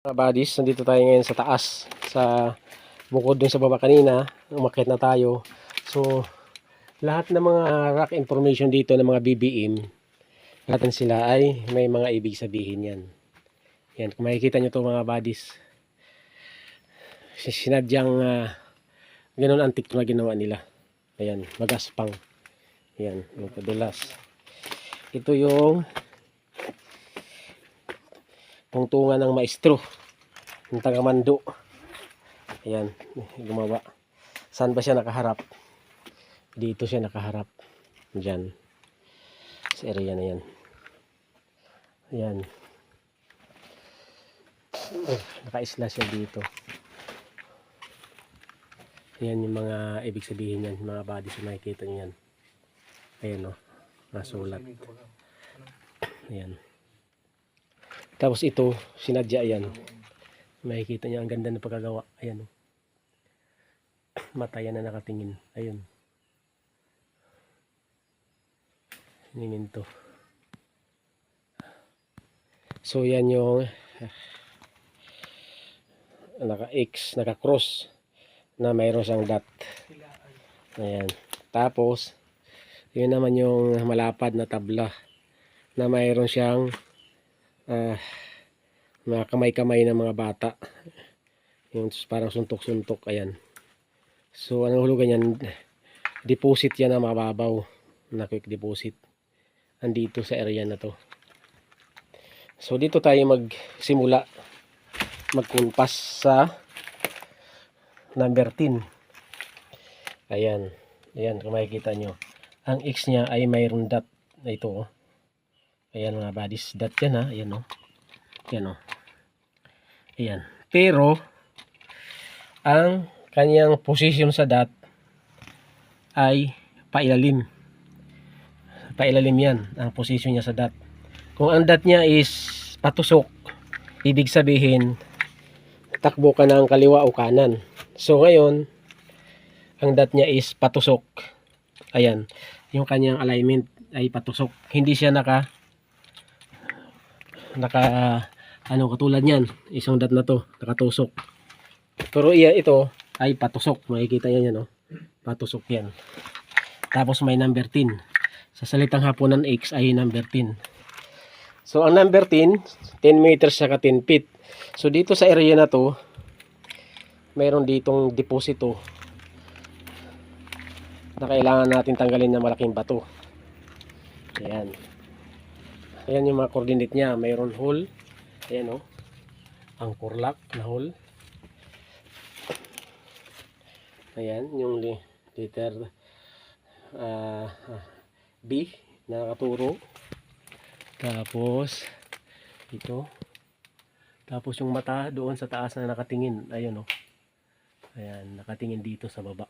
Mga buddies, nandito tayo ngayon sa taas, sa bukod dun sa baba kanina, umakyat na tayo. So, lahat ng mga rock information dito ng mga BBM, lahat ng sila ay may mga ibig sabihin yan. Yan, kung makikita nyo to mga buddies, sinadyang ganun antik na ginawa nila. Ayan, magaspang. Yan, yung kadulas. Ito yung tungtungan ng maestro, yung taga-Mando. Ayan, gumawa. Saan ba siya nakaharap? Dito siya nakaharap. Diyan. Sa area na yan. Ayan. Naka-isla siya dito. Ayan yung mga ibig sabihin yan. Mga bodies yung makikita nyo yan. Ayan o. Nasulat. Ayan. Tapos ito, sinadya yan. Makikita nyo ang ganda ng pagkagawa. Ayan o. Mata yan na nakatingin. Ayun. Niminto. So yan yung naka-X, naka-cross na mayroon siyang dot. Ayan. Tapos yun naman yung malapad na tabla na mayroon siyang mga kamay-kamay ng mga bata. Yung parang suntok-suntok. Ayan. So anong hulugan yan? Deposit yan na mababaw. Na quick deposit. Andito sa area na to. So dito tayo magsimula magkumpas sa number 10. Ayan. Ayan kung makikita nyo. Ang X niya ay mayroon dot na ito. Oh. Ayan mga buddies. Dot yan ha. Ayan o. Ayan o. Ayan. Pero ang kanyang position sa dot ay pailalim. Pailalim yan. Ang position niya sa dot. Kung ang dot niya is patusok, ibig sabihin takbo ka ng kaliwa o kanan. So ngayon, ang dot niya is patusok. Ayan, yung kanyang alignment ay patusok. Hindi siya ano katulad niyan, isang dot na to, nakatusok. Pero ito ay patusok. Makikita niyo yan, no? Patusok yan. Tapos may number 10. Sa salitang Hapon ng X ay number 10. So ang number 10, 10 meters saka 10 feet. So dito sa area na to, mayroon ditong deposito na kailangan natin tanggalin ng malaking bato. Ayan. Ayan yung mga coordinate niya. Mayroon hole. Ayan o. Ang kurlak na hole. Ayan yung letter B na nakaturo. Tapos ito. Tapos yung mata doon sa taas na nakatingin. Ayun o. Ayan, nakatingin dito sa baba.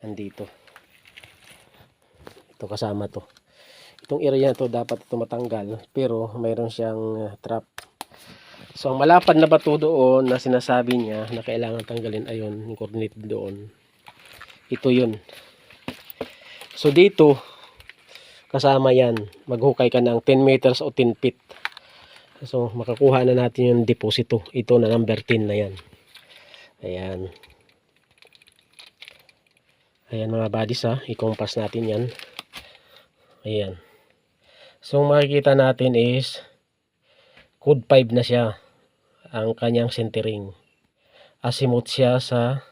Andito. Ito kasama to. Itong area na to dapat ito matanggal. Pero mayroon siyang trap. So ang malapad na bato doon na sinasabi niya na kailangan tanggalin. Ayun, yung coordinate doon. Ito yun. So dito kasama yan, maghukay ka ng 10 meters o 10 feet. So makakuha na natin yung deposito. Ito na number 10 na yan. Ayan. Ayan mga buddies ha, i-compass natin yan. Ayan. So makikita natin is code 5 na siya ang kanyang centering. Azimuth siya sa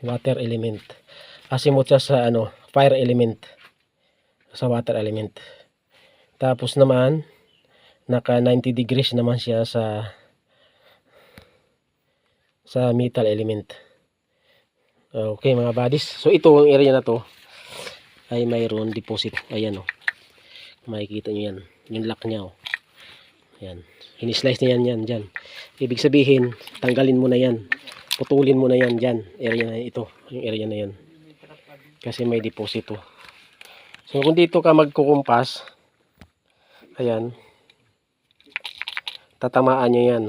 water element. Azimuth siya sa fire element. Sa water element. Tapos naman naka 90 degrees naman siya sa metal element. Okay mga buddies. So ito ang area na to ay mayroon deposit. Ayan o. Makikita nyo yan. Yung lock niya o. Ayan. Hinislice na yan dyan. Ibig sabihin tanggalin mo na yan. Putulin mo na yan dyan. Area na ito. Yung area na yan. Kasi may deposito. So kung dito ka magkukumpas, ayan, tatamaan nyo yan.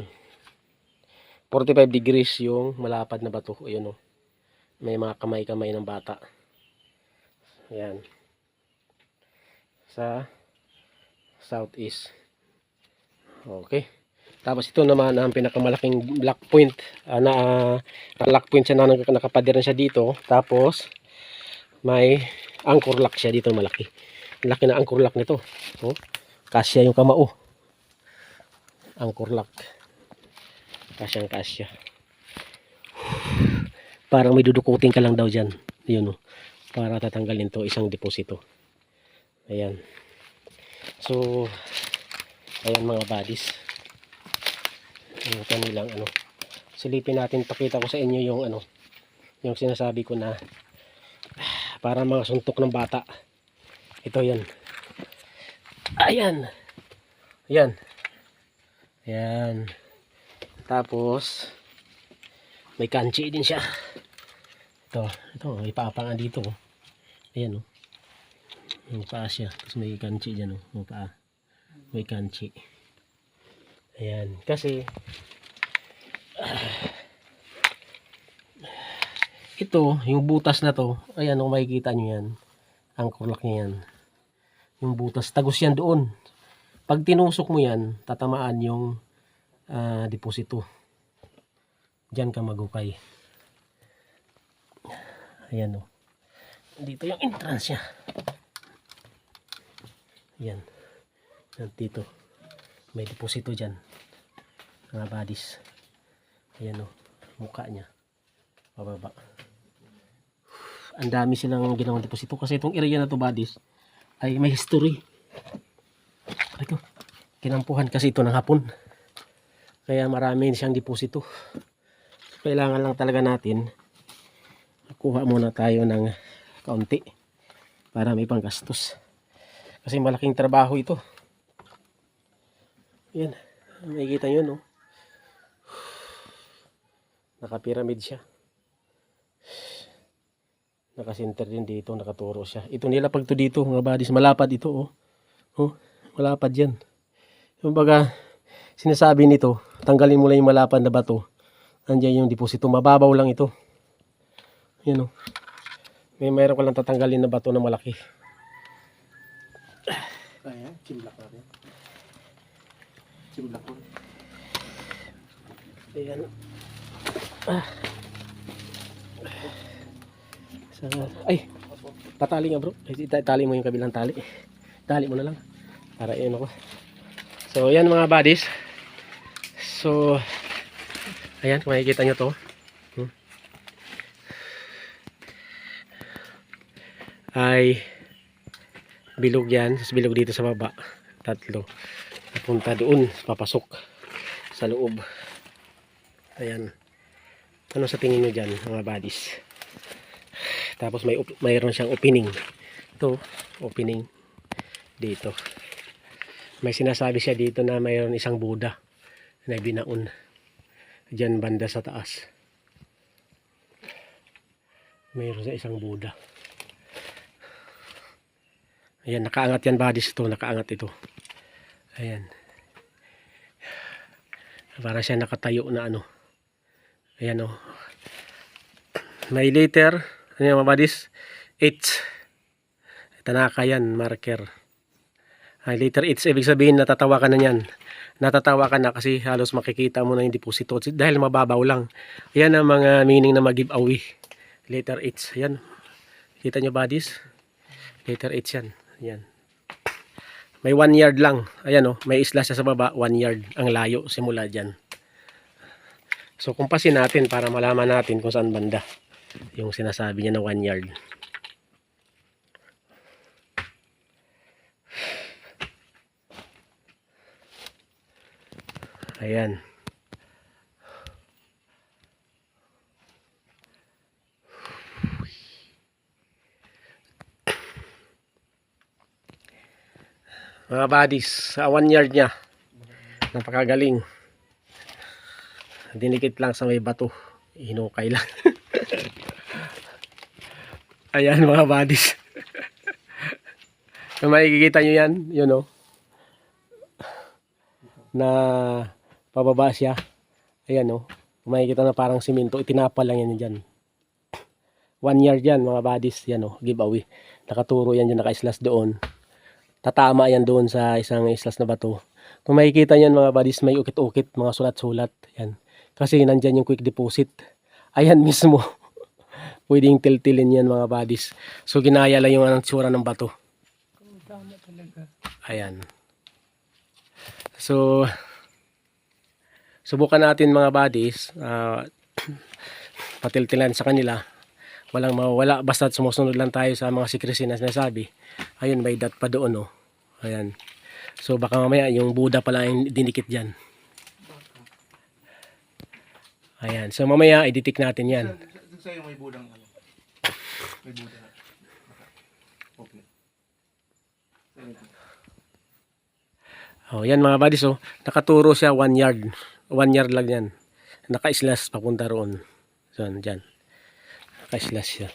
45 degrees yung malapad na bato. Ayun o. May mga kamay-kamay ng bata. Ayan. Sa southeast. Okay. Tapos ito naman ang pinakamalaking lock point. Lock point siya na nakapadir na siya dito. Tapos may anchor lock siya dito malaki. Laki na anchor lock nito. Oh, kasya yung kamao. Anchor lock. Kasya. Parang may dudukutin ka lang daw dyan. Yun, oh. Para tatanggalin to isang deposito. Ayan. So, ayan mga buddies. Yung kanilang ano. Silipin natin, pakita ko sa inyo yung ano, yung sinasabi ko na para mga suntok ng bata. Ito yan. Ayan. Ayan. Tapos may kanchi din siya. Ito, may papa nga dito. Ayan, oh. Yung paa siya. Tapos may kanchi dyan, oh. Yung paa. May kanchi. Ayan. Kasi ito, yung butas na to, ayan, kung makikita nyo yan. Anchor lock niya yan. Yung butas, tagos yan doon. Pag tinusok mo yan, tatamaan yung deposito. Diyan ka magukay. Ayan, oh. Dito yung entrance niya. Ayan. Dito. May deposito dyan. Mga buddies. Ayan, oh. Mukha niya. Pababa. Ang dami silang ginawang deposito. Kasi itong area na to, buddies, ay may history. Ito. Kinampuhan kasi ito ng hapon. Kaya marami siyang deposito. Kailangan lang talaga natin kuha muna tayo ng kaunti para may panggastos. Kasi malaking trabaho ito. Yan. Makikita nyo, no? Naka-pyramid siya. Naka-center din dito. Nakaturo siya. Ito nilapag to dito, mga buddies. Malapad ito, oh. Oh, malapad yan. Yung baga, sinasabi nito, tanggalin mo lang yung malapad na bato. Andiyan yung deposito. Mababaw lang ito. Yan, oh. Mayroon ko lang tatanggalin na bato na malaki. Ayan, chimlak natin. Chimlak ko. Ayan. Ay, patali nga bro. Tali mo yung kabilang tali. Tali mo na lang. Para yun ako. So, ayan mga buddies. So, ayan, kung makikita nyo to. Ay bilog yan. Tapos bilog dito sa baba. Tatlo. Napunta doon. Papasok sa loob. Ayan. Ano sa tingin nyo dyan mga buddies? Tapos mayroon siyang opening. Ito, opening. Dito. May sinasabi siya dito na mayroon isang Buddha na binaon. Diyan banda sa taas. Mayroon sa isang Buddha. Ayan, nakaangat yan buddies ito. Nakaangat ito. Ayan. Para siya nakatayo na ano. Ayan, oh. May letter. Ano yan mga buddies? H. Tanaka yan. Marker. Ay, letter H. Ibig sabihin natatawa ka na yan. Natatawa ka na kasi halos makikita mo na yung deposito. Dahil mababaw lang. Ayan ang mga meaning na mag-giveaway. Letter H. Ayan. Kita nyo buddies? Letter H yan. Ayan. May 1 yard lang. Ayan, oh, may isla siya sa baba, 1 yard ang layo simula dyan. So kumpasin natin para malaman natin kung saan banda yung sinasabi niya na 1 yard. Ayan. Mga buddies, sa 1 yard niya. Napakagaling. Dinikit lang sa may bato. Hinukay lang. Ayan mga buddies. Kung makikita nyo yan, yun o. Na pababa siya. Ayan o. Kung makikita na parang simento, itinapal lang yan dyan. 1 yard yan mga buddies. Yan o, giveaway. Nakaturo yan dyan, naka-islas doon. Tatama yan doon sa isang islas na bato. Kung makikita niyan mga buddies, may ukit-ukit, mga sulat-sulat. Yan. Kasi nandyan yung quick deposit. Ayan mismo. Pwedeng tiltilin yan mga buddies. So ginaya lang yung anong tsura ng bato. Tama talaga. Ayan. So subukan natin mga buddies, patiltilan sa kanila. Walang mawawala basta sumusunod lang tayo sa mga secrecy na sinasabi. Ayun, may dot pa doon, oh. Ayan. So baka mamaya yung Buddha pala yung dinikit diyan. Ayan. So mamaya i-detect natin 'yan. Sa'yo may budang ano? May budang. Okay. Oh, yan mga buddies, oh. Nakaturo siya 1 yard. 1 yard lang 'yan. Naka-slash papunta roon. So, diyan. Naka-slash siya.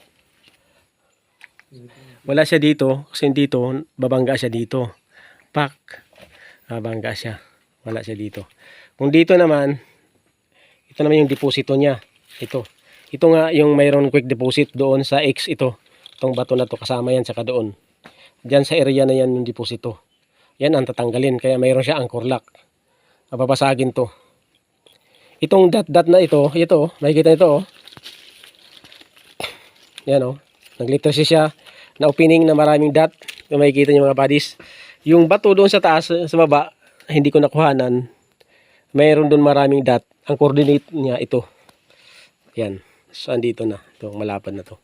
Wala siya dito kasi dito babangga siya dito. Pak. Babangga siya. Wala siya dito. Kung dito naman, ito naman yung deposito niya. Ito. Ito nga yung mayroon quick deposit doon sa X ito. Itong bato na to kasama yan saka doon. Diyan sa area na yan yung deposito. Yan ang tatanggalin kaya mayroon siya anchor lock. Mababasagin to. Itong dot na ito, makikita nito, oh. Yan, oh. Nag-literacy siya na opening na maraming dot. Kung makikita niyo mga buddies. Yung bato doon sa taas, sa baba, hindi ko nakuhanan. Mayroon doon maraming dot. Ang coordinate niya ito. Yan. So, andito na. Itong malapad na to.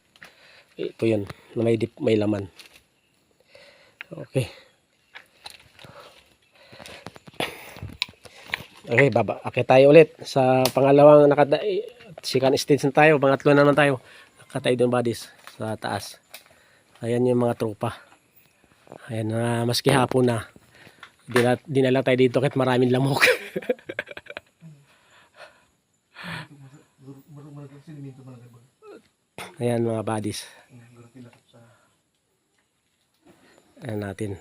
Ito yun. Na may laman. Okay. Okay, baba. Okay tayo ulit. Sa pangalawang second stage na tayo. Pangatlo na naman tayo. Nakatay doon buddies. Sa taas. Ayan yung mga tropa. Ayan na maski hapon na. Dinala tayo dito kahit maraming lamok. Ayan mga buddies. Ayan natin.